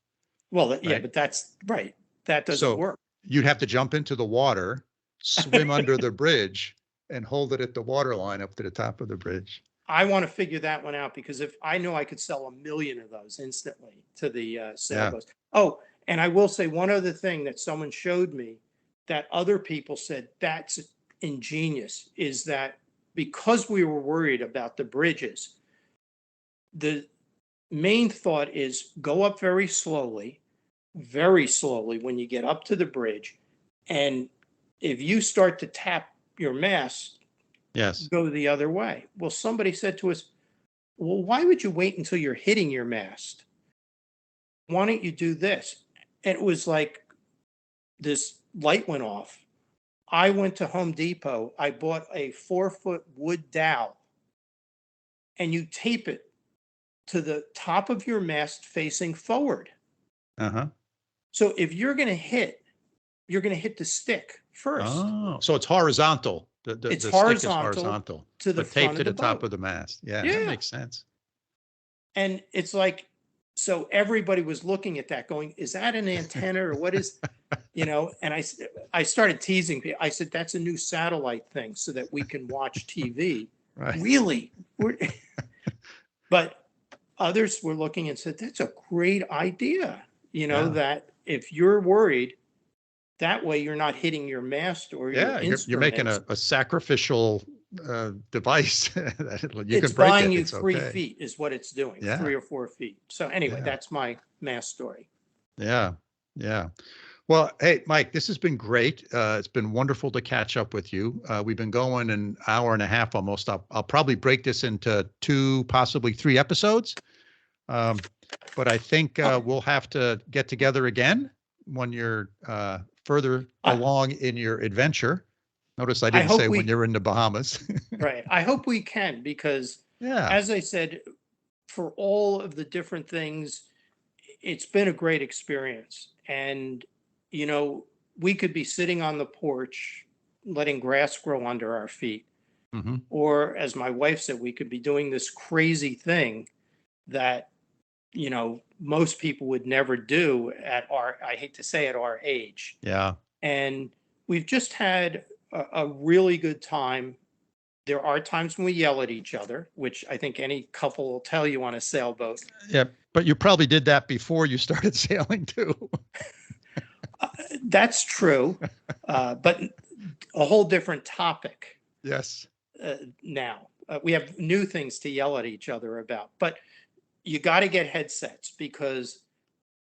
Well, yeah, but that's right. That doesn't work. You'd have to jump into the water, swim under the bridge, and hold it at the water line up to the top of the bridge. I want to figure that one out, because if I know I could sell 1 million of those instantly to the sailboats. Oh, and I will say one other thing that someone showed me that other people said that's ingenious is that because we were worried about the bridges, the main thought is go up very slowly when you get up to the bridge. And if you start to tap your mast Yes. go the other way. Well, somebody said to us, well, why would you wait until you're hitting your mast? Why don't you do this? And it was like this light went off. I went to Home Depot. I bought a 4-foot wood dowel, and you tape it to the top of your mast facing forward. Uh-huh. So if you're going to hit, you're going to hit the stick first. Oh, so it's horizontal. It's The stick is horizontal horizontal, to the but taped front to of the the top boat. of the mast. Yeah, that Yeah. makes sense. And it's like, so everybody was looking at that going, is that an antenna or what is, and I started teasing people. I said, that's a new satellite thing so that we can watch TV. Right. Really? But others were looking and said, that's a great idea. Yeah. That if you're worried, that way you're not hitting your mast or Yeah, your you're making instruments. a sacrificial device that you It's can break buying it. you It's 3 okay. feet is what it's doing, Yeah. 3 or 4 feet. So anyway, Yeah. that's my mast story. Yeah. Yeah. Well, hey, Mike, this has been great. It's been wonderful to catch up with you. We've been going an hour and a half almost. I'll probably break this into 2, possibly 3 episodes. But I think we'll have to get together again when you're further along in your adventure. Notice I didn't say when you're in the Bahamas. Right. I hope we can, because Yeah. as I said, for all of the different things, it's been a great experience. And, we could be sitting on the porch, letting grass grow under our feet. Hmm. Or as my wife said, we could be doing this crazy thing that, most people would never do I hate to say, at our age. Yeah. And we've just had a really good time. There are times when we yell at each other, which I think any couple will tell you on a sailboat. Yeah. But you probably did that before you started sailing too. That's true, but a whole different topic Yes. now. We have new things to yell at each other about, but you got to get headsets, because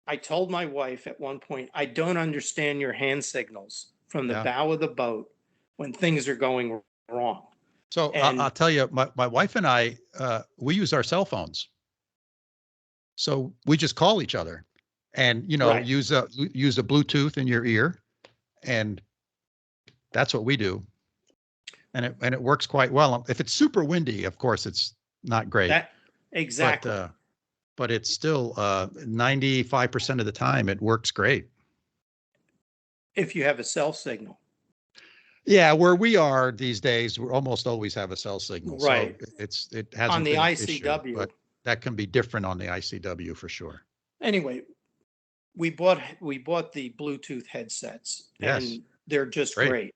I told my wife at one point, I don't understand your hand signals from the Yeah. bow of the boat when things are going wrong. So And- I'll tell you, my wife and I, we use our cell phones. So we just call each other and, Right. use a Bluetooth in your ear, and that's what we do. And it works quite well. If it's super windy, of course, it's not great. Exactly. But it's still 95% of the time it works great. If you have a cell signal. Yeah, where we are these days, we almost always have a cell signal. Right. So it hasn't On the been an ICW. issue, but that can be different on the ICW for sure. Anyway, we bought the Bluetooth headsets. Yes. And they're just great.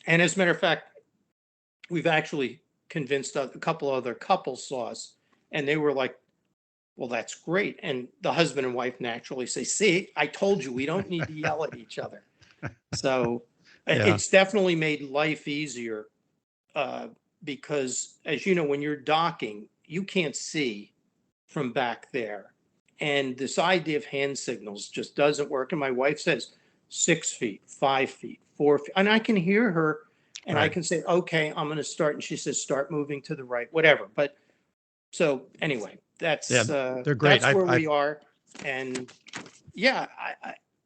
And as a matter of fact, we've actually convinced a couple other couples saw us, and they were like, well, that's great. And the husband and wife naturally say, see, I told you, we don't need to yell at each other. So it's definitely made life easier, because, as you know, when you're docking, you can't see from back there. And this idea of hand signals just doesn't work. And my wife says 6 feet, 5 feet, 4 feet. And I can hear her, and I can say, okay, I'm going to start. And she says, start moving to the right, whatever. But so anyway, that's they're great. That's where we are. And yeah,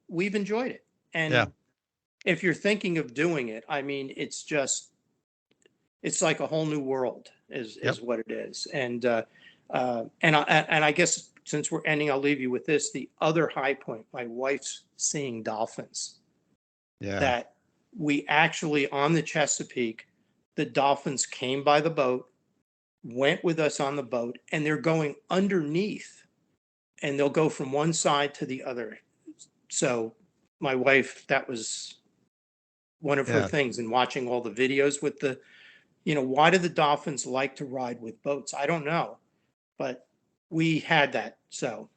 we've enjoyed it. And if you're thinking of doing it, I mean, it's like a whole new world is what it is. And I guess since we're ending, I'll leave you with this. The other high point, my wife's seeing dolphins. Yeah. That we actually, on the Chesapeake, the dolphins came by the boat, went with us on the boat, and they're going underneath, and they'll go from one side to the other. So my wife, that was one of her things, in watching all the videos with the, why do the dolphins like to ride with boats? I don't know, but we had that. So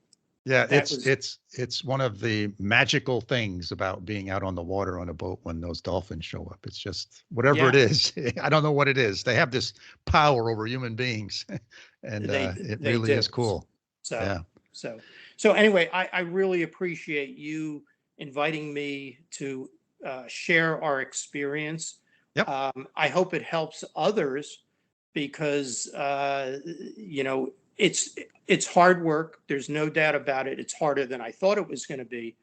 yeah, it's one of the magical things about being out on the water on a boat when those dolphins show up. It's just whatever it is. I don't know what it is. They have this power over human beings, and it really is cool. So anyway, I really appreciate you inviting me to share our experience Yep. I hope it helps others because, it's hard work. There's no doubt about it. It's harder than I thought it was going to be,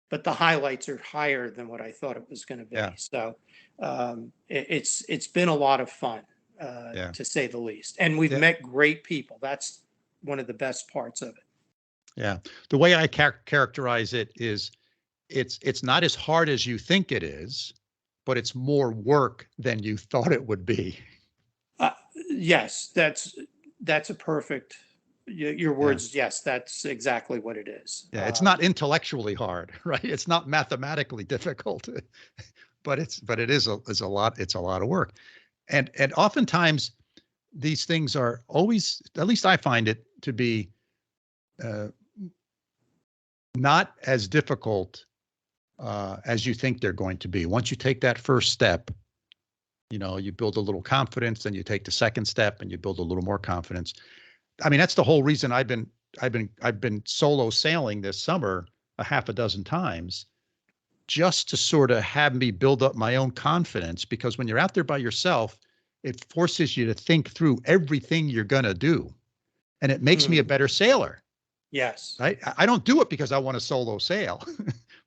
but the highlights are higher than what I thought it was going to be. Yeah. So it's been a lot of fun, Yeah. to say the least. And we've met great people. That's one of the best parts of it. Yeah. The way I characterize it is it's not as hard as you think it is, but it's more work than you thought it would be. Yes, that's a perfect, your words. Yeah. Yes, that's exactly what it is. Yeah. It's not intellectually hard, right? It's not mathematically difficult, but it is a lot. It's a lot of work. And oftentimes these things are always, at least I find it to be, not as difficult as you think they're going to be. Once you take that first step, you build a little confidence, then you take the second step and you build a little more confidence. I mean, that's the whole reason I've been solo sailing this summer a half a dozen times, just to sort of have me build up my own confidence, because when you're out there by yourself, it forces you to think through everything you're going to do. And it makes me a better sailor. Yes. Right? I don't do it because I want to solo sail,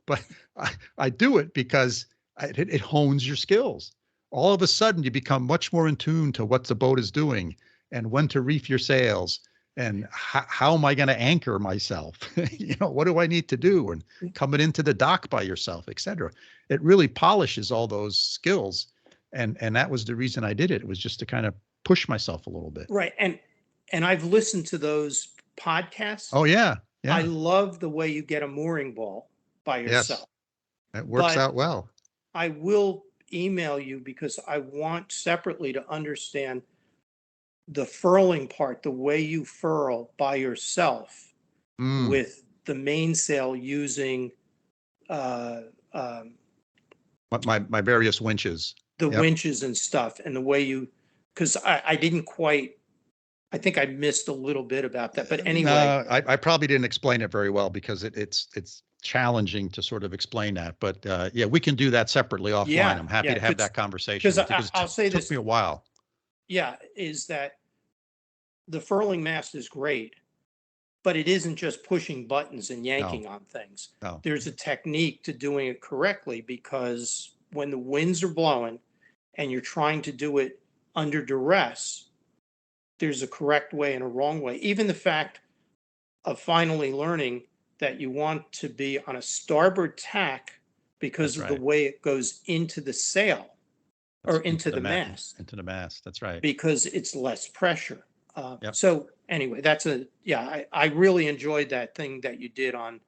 but I do it because it hones your skills. All of a sudden, you become much more in tune to what the boat is doing and when to reef your sails and how am I going to anchor myself? What do I need to do? And coming into the dock by yourself, et cetera. It really polishes all those skills. And that was the reason I did it. It was just to kind of push myself a little bit. Right. And I've listened to those podcasts. Oh, yeah. Yeah. I love the way you get a mooring ball by yourself. Yes. It works out well. I will email you because I want separately to understand the furling part, the way you furl by yourself with the mainsail using my various winches. The winches and stuff, and the way because I didn't quite, I think I missed a little bit about that, but anyway. I probably didn't explain it very well because it's challenging to sort of explain that, but yeah, we can do that separately offline. Yeah, I'm happy to have that conversation. Because I'll say this. It took me a while. Yeah, is that the furling mast is great, but it isn't just pushing buttons and yanking on things. No. There's a technique to doing it correctly, because when the winds are blowing and you're trying to do it under duress, there's a correct way and a wrong way. Even the fact of finally learning that you want to be on a starboard tack because of the way it goes into the sail or into the mast. Into the mast, that's right. Because it's less pressure. So anyway, I really enjoyed that thing that you did on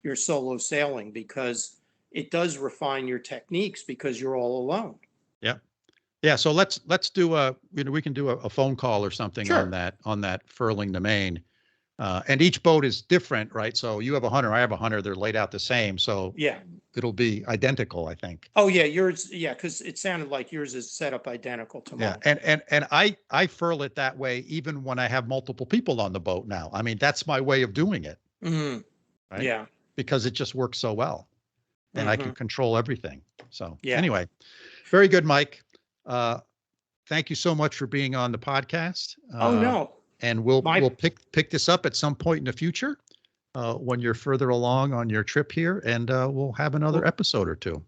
your solo sailing, because it does refine your techniques because you're all alone. Yeah. Yeah. So let's do we can do a phone call or something on that furling the main. And each boat is different, right? So you have a Hunter, I have a Hunter, they're laid out the same. So it'll be identical, I think. Oh yeah, yours, because it sounded like yours is set up identical to mine. Yeah, and I furl it that way even when I have multiple people on the boat now. I mean, that's my way of doing it. Mm-hmm. Right? Yeah. Because it just works so well. And I can control everything. So anyway, very good, Mike. Thank you so much for being on the podcast. Oh no. And we'll pick this up at some point in the future when you're further along on your trip here, and we'll have another episode or two.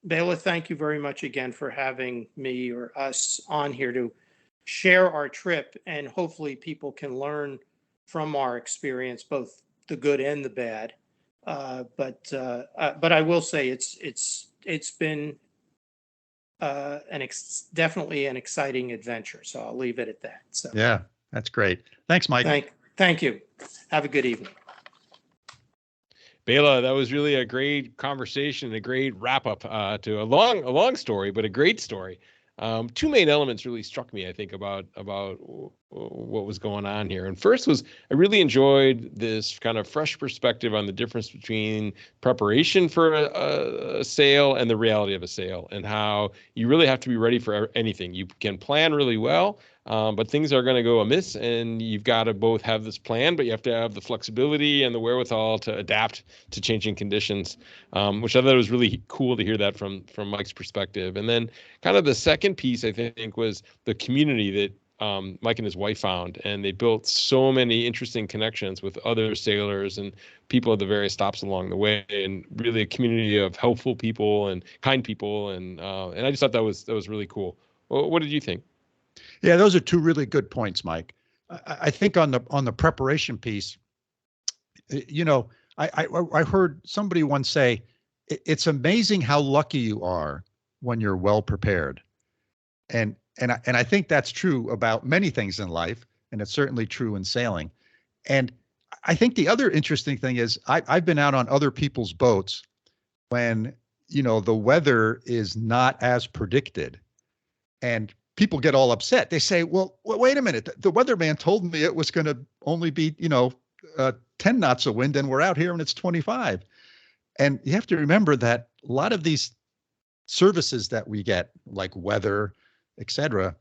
Bela, thank you very much again for having me or us on here to share our trip, and hopefully people can learn from our experience, both the good and the bad. But I will say it's been definitely an exciting adventure. So I'll leave it at that. So yeah. That's great. Thanks, Mike. Thank you. Have a good evening. Bela, that was really a great conversation, a great wrap up to a long story, but a great story. Two main elements really struck me, I think, about what was going on here. And first was, I really enjoyed this kind of fresh perspective on the difference between preparation for a sail and the reality of a sail, and how you really have to be ready for anything. You can plan really well, but things are going to go amiss, and you've got to both have this plan, but you have to have the flexibility and the wherewithal to adapt to changing conditions, which I thought was really cool to hear that from Mike's perspective. And then kind of the second piece, I think, was the community that Mike and his wife found, and they built so many interesting connections with other sailors and people at the various stops along the way, and really a community of helpful people and kind people, and I just thought that was really cool. What did you think? Yeah, those are two really good points, Mike. I think on the preparation piece, I heard somebody once say, it's amazing how lucky you are when you're well prepared. And I think that's true about many things in life, and it's certainly true in sailing. And I think the other interesting thing is I've been out on other people's boats when, the weather is not as predicted, and people get all upset. They say, well, wait a minute. The weatherman told me it was going to only be, 10 knots of wind, and we're out here and it's 25. And you have to remember that a lot of these services that we get, like weather, etc.,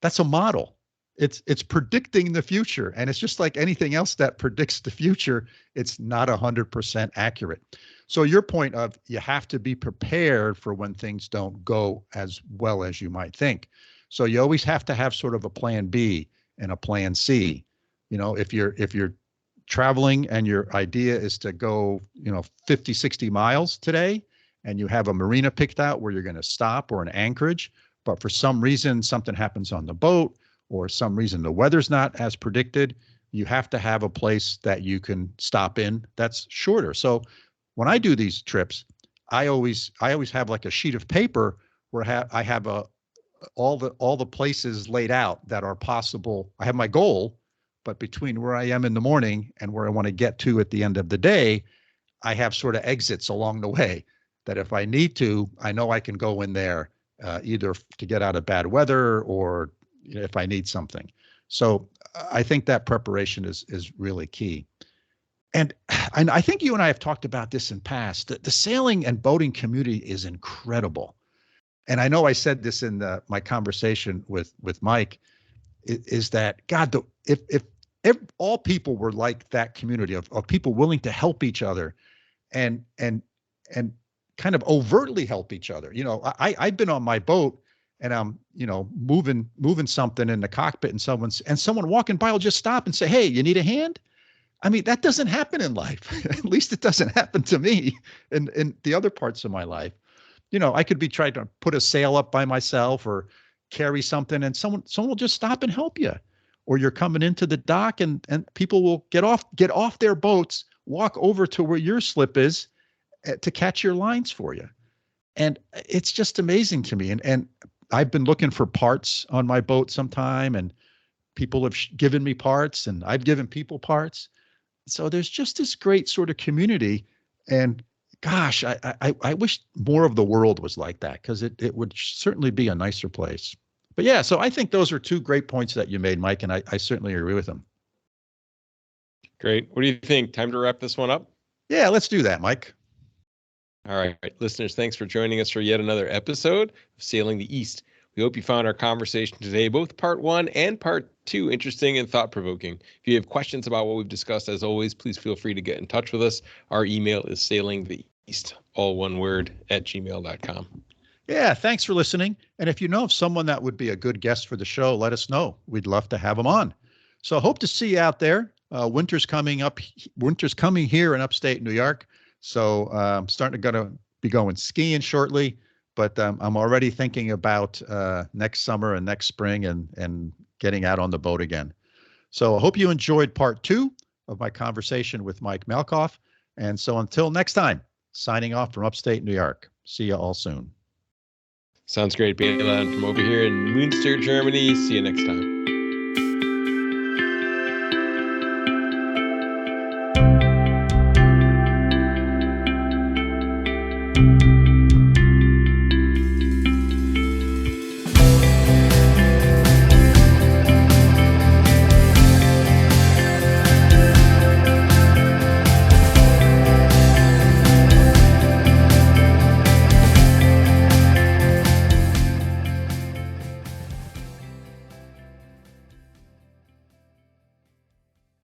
that's a model. It's predicting the future, and it's just like anything else that predicts the future. It's not 100% accurate. So your point of you have to be prepared for when things don't go as well as you might think. So you always have to have sort of a plan B and a plan C. If you're traveling and your idea is to go, 50, 60 miles today, and you have a marina picked out where you're going to stop, or an anchorage, but for some reason something happens on the boat, or some reason the weather's not as predicted, you have to have a place that you can stop in that's shorter. So when I do these trips, I always have like a sheet of paper where I have all the places laid out that are possible. I have my goal, but between where I am in the morning and where I want to get to at the end of the day, I have sort of exits along the way that if I need to, I know I can go in there, either to get out of bad weather, or if I need something. So I think that preparation is really key. And I think you and I have talked about this in past. The sailing and boating community is incredible. And I know I said this in my conversation with Mike, is that, God, if all people were like that community of people willing to help each other and kind of overtly help each other. I've been on my boat and I'm, moving something in the cockpit, and someone walking by will just stop and say, hey, you need a hand? I mean, that doesn't happen in life. At least it doesn't happen to me in the other parts of my life. I could be trying to put a sail up by myself or carry something, and someone will just stop and help you. Or you're coming into the dock and people will get off their boats, walk over to where your slip is to catch your lines for you. And it's just amazing to me. And I've been looking for parts on my boat sometime, and people have given me parts, and I've given people parts. So there's just this great sort of community. And gosh, I wish more of the world was like that, because it would certainly be a nicer place. But yeah, so I think those are two great points that you made, Mike, and I certainly agree with them. Great. What do you think? Time to wrap this one up? Yeah, let's do that, Mike. All right, listeners, thanks for joining us for yet another episode of Sailing the East. We hope you found our conversation today, both part 1 and part 2, interesting and thought-provoking. If you have questions about what we've discussed, as always, please feel free to get in touch with us. Our email is sailingtheeast, all one word, @gmail.com. Yeah, thanks for listening. And if you know of someone that would be a good guest for the show, let us know. We'd love to have them on. So hope to see you out there. Winter's coming here in upstate New York. So I'm starting to be going skiing shortly, but I'm already thinking about next summer and next spring and getting out on the boat again. So I hope you enjoyed part 2 of my conversation with Mike Malekoff. And so until next time, signing off from upstate New York. See you all soon. Sounds great, Bela. I'm from over here in Münster, Germany. See you next time.